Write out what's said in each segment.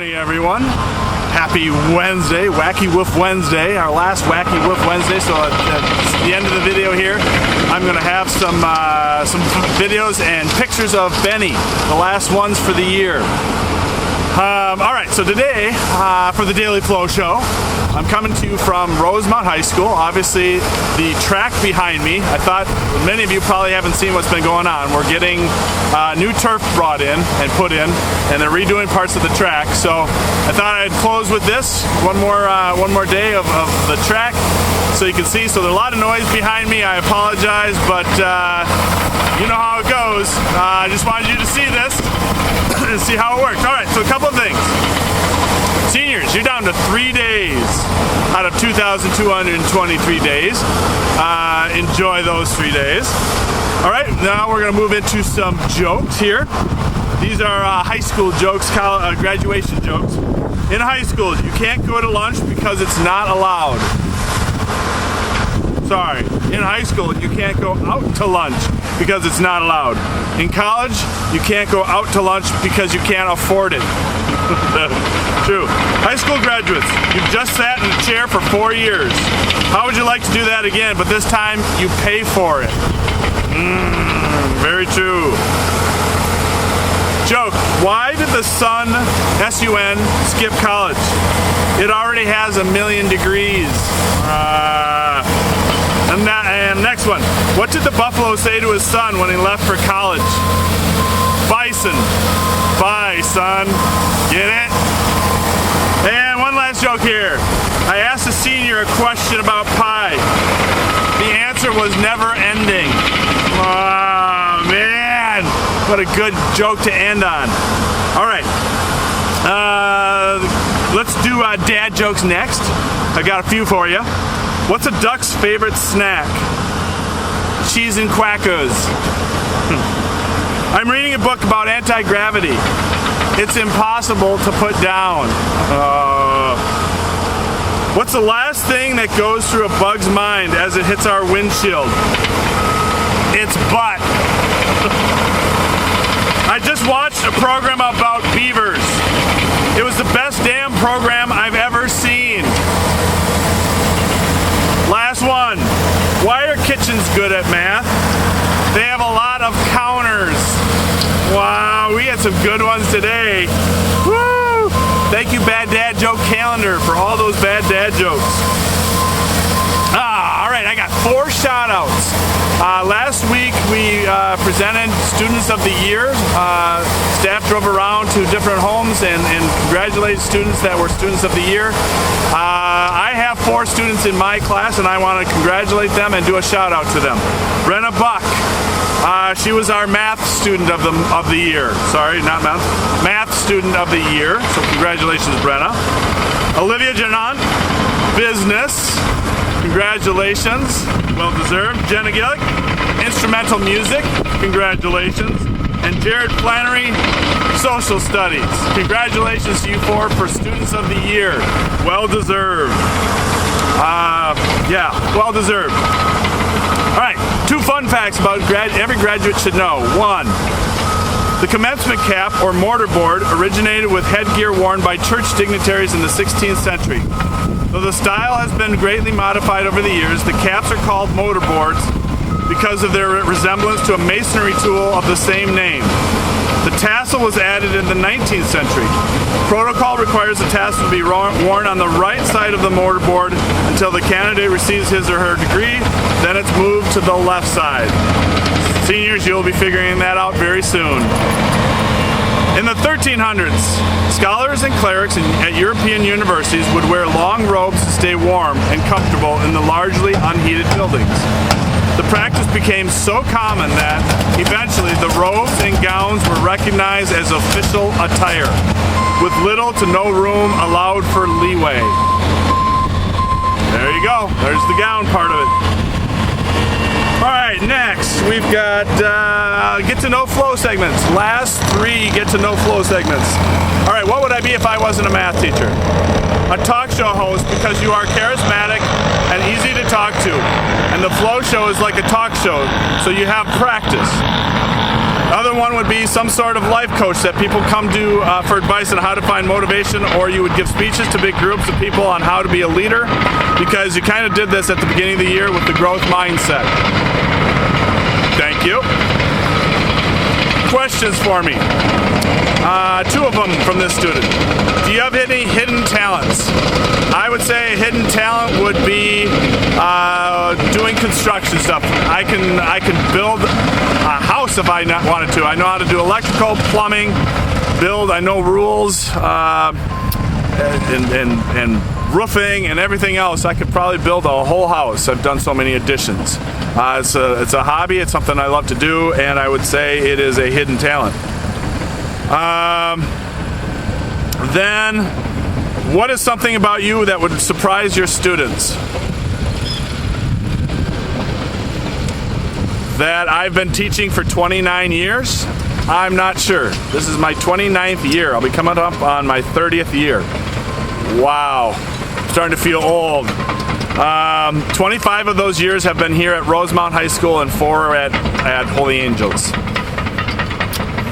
morning, everyone. Happy Wednesday, Wacky Woof Wednesday, our last Wacky Woof Wednesday. So at the end of the video here, I'm going to have some videos and pictures of Benny, the last ones for the year. All right, so today for the Daily Flow Show, I'm coming to you from Rosemount High School. Obviously, the track behind me, I thought many of you probably haven't seen what's been going on. We're getting new turf brought in and put in, and they're redoing parts of the track. So I thought I'd close with this, one more day of the track, so you can see. So there's a lot of noise behind me. I apologize, but you know how it goes. I just wanted you to see this and see how it works. All right, so a couple of things. Seniors, you're down to 3 days out of 2,223 days. Enjoy those 3 days. All right, now we're going to move into some jokes here. These are high school jokes, graduation jokes. In high school, you can't go to lunch because it's not allowed. Sorry, in high school, you can't go out to lunch because it's not allowed. In college, you can't go out to lunch because you can't afford it. True. High school graduates, you've just sat in a chair for 4 years. How would you like to do that again, but this time you pay for it? Very true. Joke, why did the sun, S-U-N, skip college? It already has 1 million degrees. And next one, what did the buffalo say to his son when he left for college? Bison. Bye, son. Get it? And one last joke here. I asked a senior a question about pie. The answer was never ending. Oh, man. What a good joke to end on. All right. Let's do dad jokes next. I got a few for you. What's a duck's favorite snack? Cheese and quackers. I'm reading a book about anti-gravity. It's impossible to put down. What's the last thing that goes through a bug's mind as it hits our windshield? Its butt. I just watched a program about beavers. It was the best damn program I've ever seen. Last one. Why are kitchens good at math? They have a lot of counters. Wow, we had some good ones today. Woo! Thank you, Bad Dad Joke Calendar, for all those bad dad jokes. All right, I got 4 shout-outs. Last week we presented Students of the Year. Staff drove around to different homes and congratulated students that were Students of the Year. I have 4 students in my class, and I want to congratulate them and do a shout-out to them. Brenna Buck. She was our math student of the year. Sorry, not math. Math student of the year. So congratulations, Brenna. Olivia Janant, business. Congratulations. Well deserved. Jenna Gillick, instrumental music. Congratulations. And Jared Flannery, social studies. Congratulations to you 4 for students of the year. Well deserved. Yeah, well deserved. All right, 2 fun facts about every graduate should know. 1, the commencement cap or mortarboard originated with headgear worn by church dignitaries in the 16th century. Though the style has been greatly modified over the years, the caps are called mortarboards because of their resemblance to a masonry tool of the same name. The tassel was added in the 19th century. Protocol requires the tassel to be worn on the right side of the mortarboard until the candidate receives his or her degree, then it's moved to the left side. Seniors, you'll be figuring that out very soon. In the 1300s, scholars and clerics at European universities would wear long robes to stay warm and comfortable in the largely unheated buildings. The practice became so common that eventually the robes and gowns were recognized as official attire, with little to no room allowed for leeway. There you go. There's the gown part of it. All right, next we've got get to know flow segments. Last 3 get to know flow segments. All right, what would I be if I wasn't a math teacher? A talk show host, because you are charismatic and easy to talk to. And the flow show is like a talk show, so you have practice. Other one would be some sort of life coach that people come to for advice on how to find motivation, or you would give speeches to big groups of people on how to be a leader, because you kind of did this at the beginning of the year with the growth mindset. Thank you. Questions for me. Two of them from this student. Do you have any hidden talents? I would say a hidden talent would be doing construction stuff. I can build a house if I wanted to. I know how to do electrical, plumbing, build. I know rules and roofing and everything else. I could probably build a whole house. I've done so many additions. It's a hobby. It's something I love to do, and I would say it is a hidden talent. Then, what is something about you that would surprise your students? That I've been teaching for 29 years? I'm not sure. This is my 29th year. I'll be coming up on my 30th year. Wow. I'm starting to feel old. 25 of those years have been here at Rosemount High School and 4 at Holy Angels.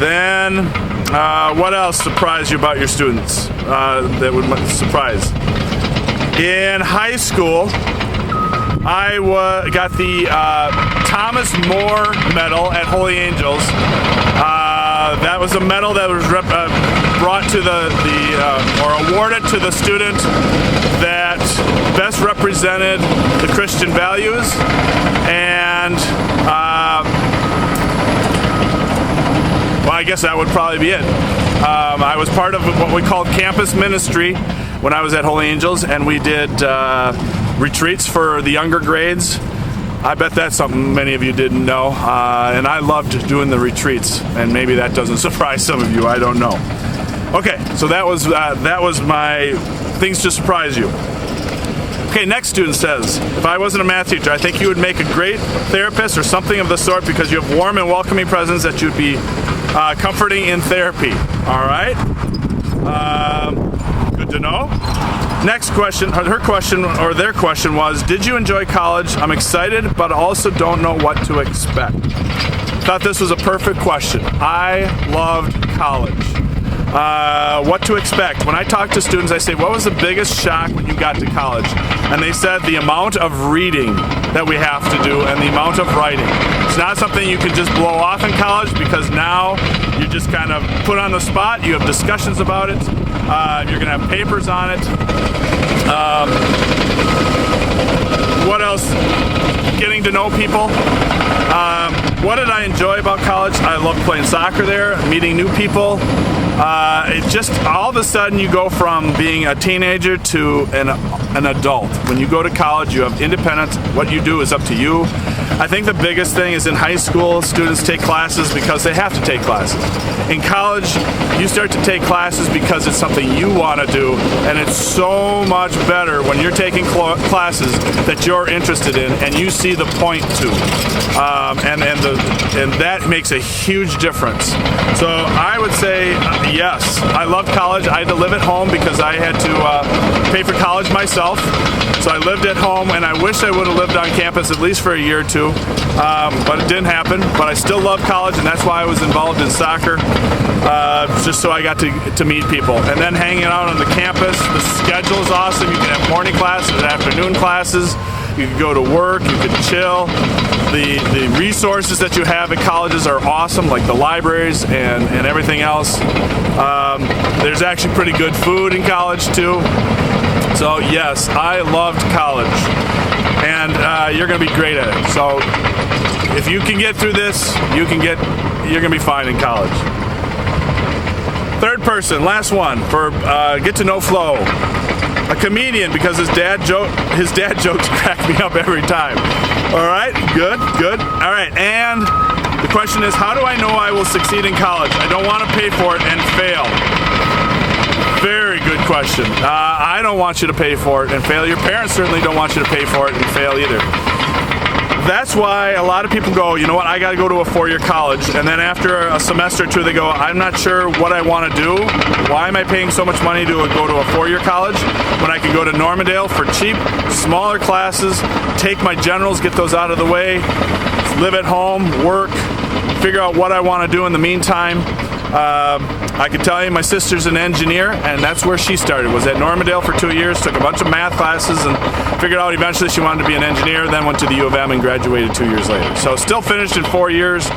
Then, what else surprised you about your students that would surprise? In high school, I got the Thomas More Medal at Holy Angels. That was a medal that was brought to or awarded to the student that best represented the Christian values, and well, I guess that would probably be it. I was part of what we called campus ministry when I was at Holy Angels, and we did retreats for the younger grades. I bet that's something many of you didn't know, and I loved doing the retreats, and maybe that doesn't surprise some of you, I don't know. Okay, so that was my things to surprise you. Okay, next student says, if I wasn't a math teacher, I think you would make a great therapist or something of the sort, because you have warm and welcoming presence that you'd be comforting in therapy. All right, good to know. Next question, her question, or their question was, did you enjoy college? I'm excited, but also don't know what to expect. Thought this was a perfect question. I loved college. What to expect? When I talk to students, I say, what was the biggest shock when you got to college? And they said the amount of reading that we have to do and the amount of writing. It's not something you can just blow off in college, because now you just kind of put on the spot. You have discussions about it. You're going to have papers on it. What else? Getting to know people. What did I enjoy about college? I loved playing soccer there, meeting new people. It just, all of a sudden you go from being a teenager to an adult. When you go to college, you have independence. What you do is up to you. I think the biggest thing is in high school, students take classes because they have to take classes. In college, you start to take classes because it's something you want to do, and it's so much better when you're taking classes that you're interested in and you see the point to. And that makes a huge difference. So I would say yes, I loved college. I had to live at home because I had to pay for college myself. So I lived at home, and I wish I would have lived on campus at least for a year or two, but it didn't happen. But I still love college, and that's why I was involved in soccer, just so I got to meet people. And then hanging out on the campus, the schedule is awesome. You can have morning classes, afternoon classes. You can go to work, you can chill. The resources that you have at colleges are awesome, like the libraries and everything else. There's actually pretty good food in college too. So yes, I loved college, and you're going to be great at it. So if you can get through this, you're going to be fine in college. Third person, last one for Get to Know Flo. A comedian, because his dad jokes crack me up every time. All right, good. All right, and the question is, how do I know I will succeed in college? I don't want to pay for it and fail. Very good question. I don't want you to pay for it and fail. Your parents certainly don't want you to pay for it and fail either. That's why a lot of people go, you know what, I got to go to a four-year college, and then after a semester or two they go, I'm not sure what I want to do. Why am I paying so much money to go to a four-year college when I can go to Normandale for cheap, smaller classes, take my generals, get those out of the way, live at home, work, figure out what I want to do in the meantime. I can tell you my sister's an engineer, and that's where she started, was at Normandale for 2 years, took a bunch of math classes, and figured out eventually she wanted to be an engineer, then went to the U of M and graduated 2 years later. So still finished in 4 years.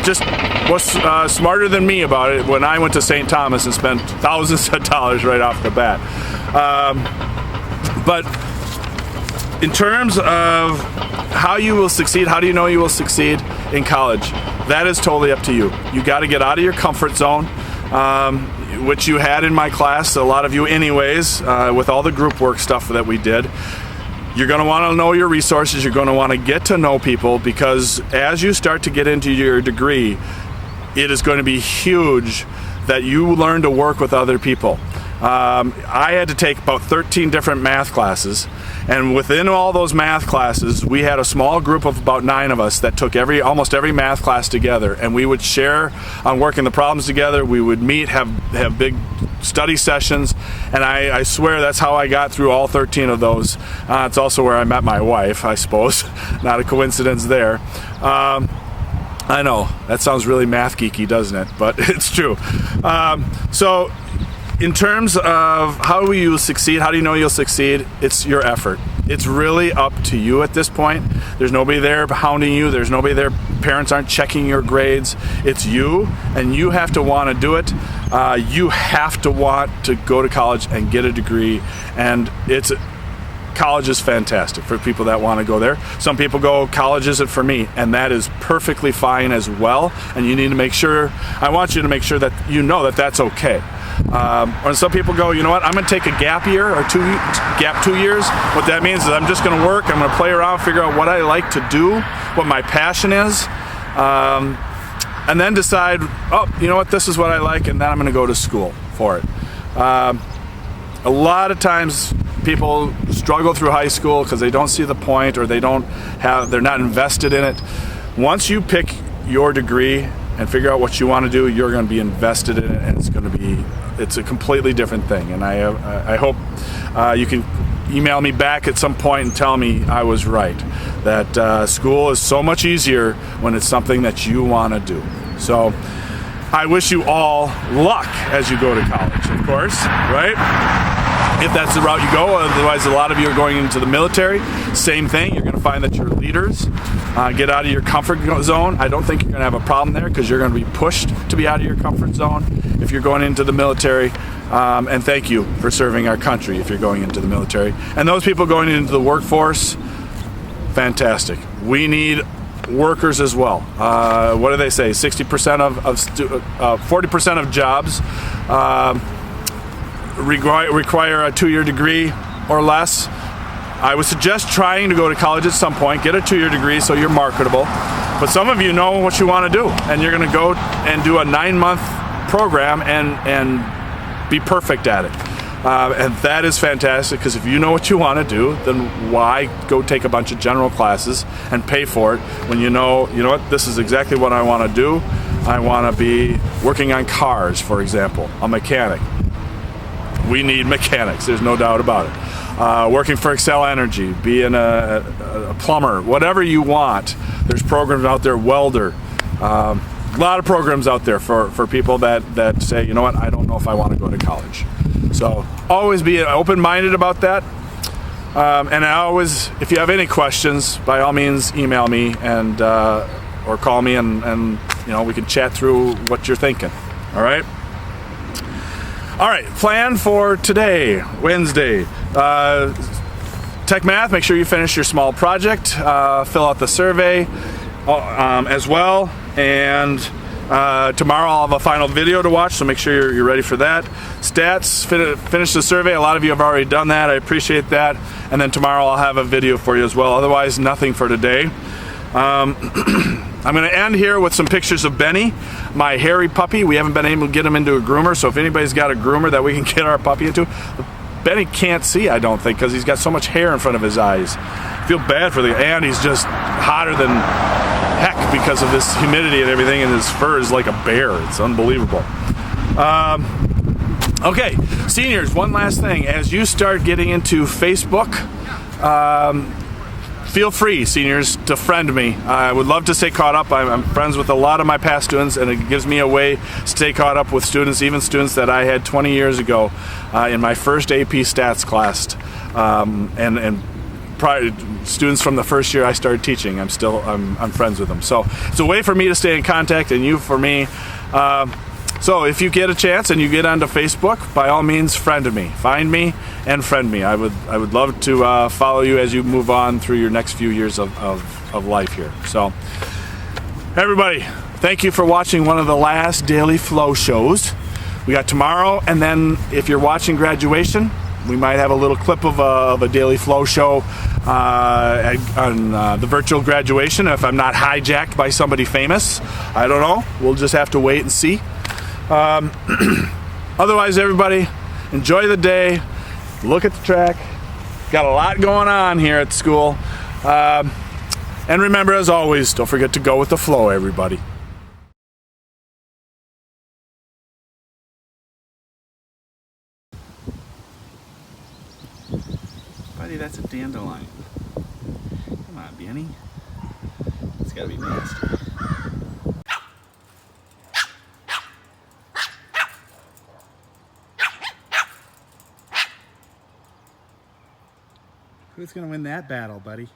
Just was smarter than me about it when I went to St. Thomas and spent thousands of dollars right off the bat. But in terms of how you will succeed, how do you know you will succeed in college? That is totally up to you. You got to get out of your comfort zone, which you had in my class, a lot of you anyways, with all the group work stuff that we did. You're going to want to know your resources. You're going to want to get to know people, because as you start to get into your degree, it is going to be huge that you learn to work with other people. I had to take about 13 different math classes, and within all those math classes, we had a small group of about 9 of us that took almost every math class together, and we would share on working the problems together. We would meet, have big study sessions, and I swear that's how I got through all 13 of those. It's also where I met my wife, I suppose. Not a coincidence there. I know, that sounds really math geeky, doesn't it? But it's true. So in terms of how will you succeed, how do you know you'll succeed? It's your effort. It's really up to you at this point. There's nobody there hounding you. There's nobody there. Parents aren't checking your grades. It's you, and you have to want to do it. You have to want to go to college and get a degree, and college is fantastic for people that want to go there. Some people go, college isn't for me, and that is perfectly fine as well. And you need to make sure, I want you to make sure that you know that that's okay. Or some people go, you know what, I'm going to take a gap year or gap 2 years. What that means is I'm just going to work, I'm going to play around, figure out what I like to do, what my passion is, and then decide, oh, you know what, this is what I like, and then I'm going to go to school for it. A lot of times people struggle through high school because they don't see the point, or they're not invested in it. Once you pick your degree and figure out what you want to do, you're going to be invested in it, and it's a completely different thing. And I hope you can email me back at some point and tell me I was right, that school is so much easier when it's something that you want to do. So I wish you all luck as you go to college, of course, right? If that's the route you go. Otherwise, a lot of you are going into the military. Same thing. You're going to find that you're leaders. Get out of your comfort zone. I don't think you're going to have a problem there, because you're going to be pushed to be out of your comfort zone if you're going into the military. And thank you for serving our country if you're going into the military. And those people going into the workforce, fantastic. We need workers as well. What do they say? 60% 40% of jobs require a 2-year degree or less. I would suggest trying to go to college at some point, get a 2-year degree so you're marketable. But some of you know what you want to do, and you're going to go and do a 9-month program and be perfect at it. And that is fantastic, because if you know what you want to do, then why go take a bunch of general classes and pay for it when you know what, this is exactly what I want to do. I want to be working on cars, for example, a mechanic. We need mechanics, there's no doubt about it. Working for Xcel Energy, being a plumber, whatever you want. There's programs out there, welder. A lot of programs out there for people that say, you know what, I don't know if I want to go to college. So always be open-minded about that. And if you have any questions, by all means, email me and or call me, and we can chat through what you're thinking. All right. All right, plan for today, Wednesday. Tech Math, make sure you finish your small project, fill out the survey as well, and tomorrow I'll have a final video to watch, so make sure you're ready for that. Stats, finish the survey. A lot of you have already done that. I appreciate that. And then tomorrow I'll have a video for you as well. Otherwise, nothing for today. I'm going to end here with some pictures of Benny, my hairy puppy. We haven't been able to get him into a groomer, so if anybody's got a groomer that we can get our puppy into. Benny can't see, I don't think, because he's got so much hair in front of his eyes. I feel bad for and he's just hotter than heck because of this humidity and everything, and his fur is like a bear. It's unbelievable. Okay, seniors, one last thing. As you start getting into Facebook, feel free, seniors, to friend me. I would love to stay caught up. I'm friends with a lot of my past students, and it gives me a way to stay caught up with students, even students that I had 20 years ago in my first AP Stats class, and probably students from the first year I started teaching. I'm friends with them. So it's a way for me to stay in contact, and you for me. So if you get a chance and you get onto Facebook, by all means, friend me. Find me and friend me. I would love to follow you as you move on through your next few years of life here. So everybody, thank you for watching one of the last Daily Flow shows. We got tomorrow, and then if you're watching graduation, we might have a little clip of a Daily Flow show on the virtual graduation, if I'm not hijacked by somebody famous. I don't know. We'll just have to wait and see. Otherwise, everybody, enjoy the day. Look at the track. Got a lot going on here at school. And remember, as always, don't forget to go with the flow, everybody. Buddy, that's a dandelion. Come on, Benny. It's gotta be nasty. Who's gonna win that battle, buddy?